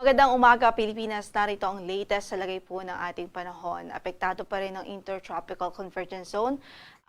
Magandang umaga, Pilipinas. Narito ang latest sa lagay po ng ating panahon. Apektado pa rin ng Intertropical Convergence Zone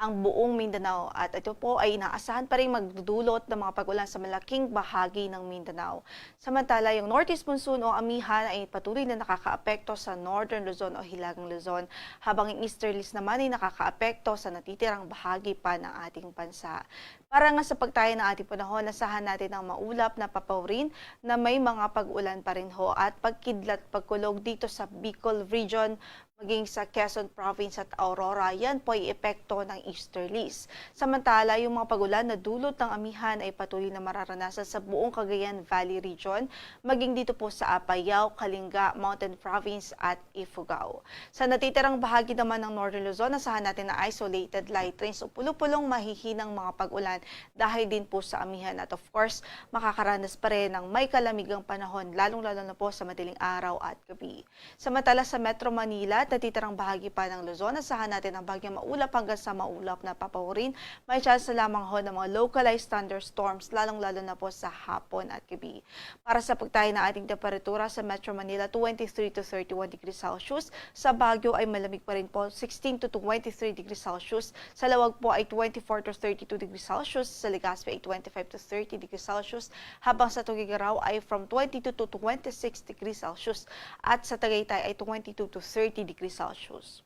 ang buong Mindanao at ito po ay inaasahan pa rin magdudulot ng mga pag-ulan sa malaking bahagi ng Mindanao. Samantala, yung Northeast Monsoon o Amihan ay patuloy na nakakaapekto sa Northern Luzon o Hilagang Luzon, habang yung Easterlies naman ay nakakaapekto sa natitirang bahagi pa ng ating bansa. Para nga sa pagtaya ng ating panahon, asahan natin ang maulap na papawrin na may mga pag-ulan pa rin ho at pagkidlat pagkulog dito sa Bicol Region, maging sa Quezon Province at Aurora. Yan po ay epekto ng easterlies. Samantala, yung mga pagulan na dulot ng amihan ay patuloy na mararanasan sa buong Cagayan Valley Region, maging dito po sa Apayao, Kalinga, Mountain Province at Ifugao. Sa natitirang bahagi naman ng Northern Luzon, asahan natin na isolated light rains o pulupulong mahihinang mga pagulan dahil din po sa amihan. At of course, makakaranas pa rin ng may kalamigang panahon, lalong-lalo na po sa madaling araw at gabi. Samantala sa Metro Manila, natitirang bahagi pa ng Luzon, asahan natin ang bagyang maulap hanggang sa maulap na papawrin. May chance lamang ho ng mga localized thunderstorms, lalong-lalo na po sa hapon at gabi. Para sa pagtayo ng ating temperatura sa Metro Manila, 23 to 31 degrees Celsius. Sa Baguio ay malamig pa rin po, 16 to 23 degrees Celsius. Sa Lawag po ay 24 to 32 degrees Celsius. Sa Legazpi ay 25 to 30 degrees Celsius. Habang sa Tuguegarao ay from 22 to 26 degrees Celsius. At sa Tagaytay ay 22 to 30 degrees Celsius.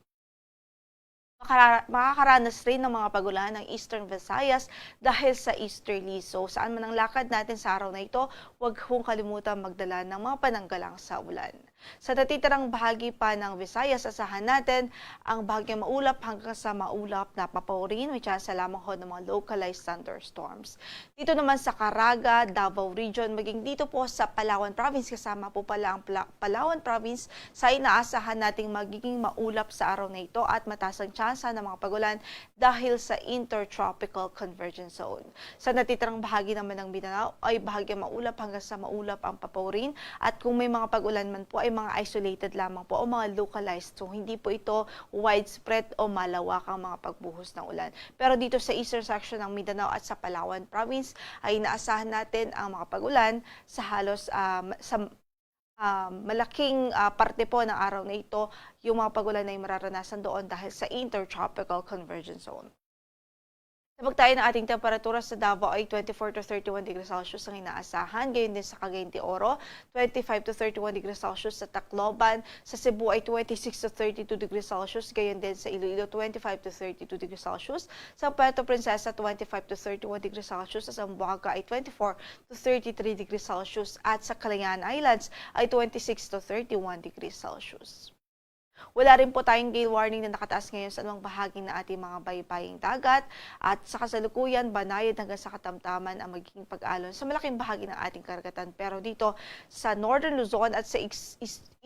Makakaranas rin ng mga pagulan ng Eastern Visayas dahil sa easterly. So saan man ang lakad natin sa araw na ito, huwag hong kalimutan magdala ng mga pananggalang sa ulan. Sa natitirang bahagi pa ng Visayas, asahan natin ang bagyang maulap hanggang sa maulap na papawrin, may chance lamang ho ng mga localized thunderstorms. Dito naman sa Caraga, Davao Region, maging dito po sa Palawan Province, kasama po pala ang Palawan Province, sa inaasahan nating magiging maulap sa araw na ito at mataas ang tsansa ng mga pagulan dahil sa Intertropical Convergence Zone. Sa natitirang bahagi naman ng Mindanao ay bahagyang maulap hanggang sa maulap ang papawrin, at kung may mga pagulan man po ay mga isolated lamang po o mga localized. So hindi po ito widespread o malawakang mga pagbuhos ng ulan. Pero dito sa eastern section ng Mindanao at sa Palawan Province ay inaasahan natin ang mga pagulan sa halos malaking parte po ng araw na ito. Yung mga pagulan ay mararanasan doon dahil sa Intertropical Convergence Zone. Sa pagtayo ng ating temperatura sa Davao ay 24 to 31 degrees Celsius ang inaasahan. Gayon din sa Cagayan de Oro, 25 to 31 degrees Celsius. Sa Tacloban, sa Cebu ay 26 to 32 degrees Celsius. Gayon din sa Iloilo, 25 to 32 degrees Celsius. Sa Puerto Princesa, 25 to 31 degrees Celsius. Sa Zamboanga ay 24 to 33 degrees Celsius. At sa Calayan Islands ay 26 to 31 degrees Celsius. Wala rin po tayong gale warning na nakataas ngayon sa anumang bahagi ng ating mga baybaying dagat, at sa kasalukuyan, banayad hanggang sa katamtaman ang magiging pag-alon sa malaking bahagi ng ating karagatan. Pero dito sa Northern Luzon at sa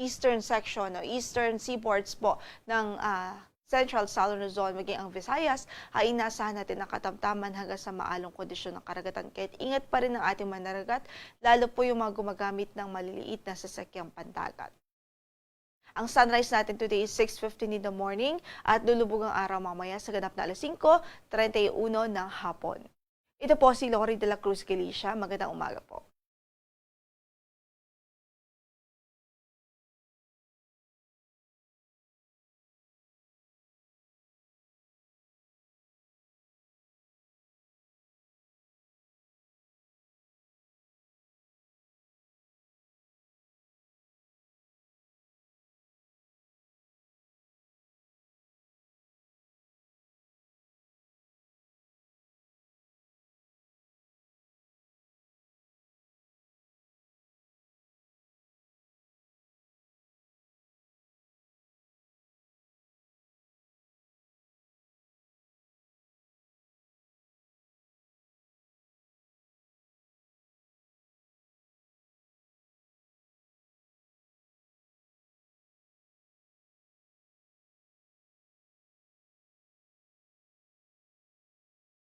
eastern section o eastern seaboards po ng Central Southern Luzon, maging ang Visayas, ay inasahan natin ang katamtaman hanggang sa maalong kondisyon ng karagatan. Kahit ingat pa rin ang ating manaragat, lalo po yung mga gumagamit ng maliliit na sasakyang pandagat. Ang sunrise natin today is 6:15 in the morning at lulubog ang araw mamaya sa ganap na alas 5:31 ng hapon. Ito po si Lori de la Cruz Galicia. Magandang umaga po.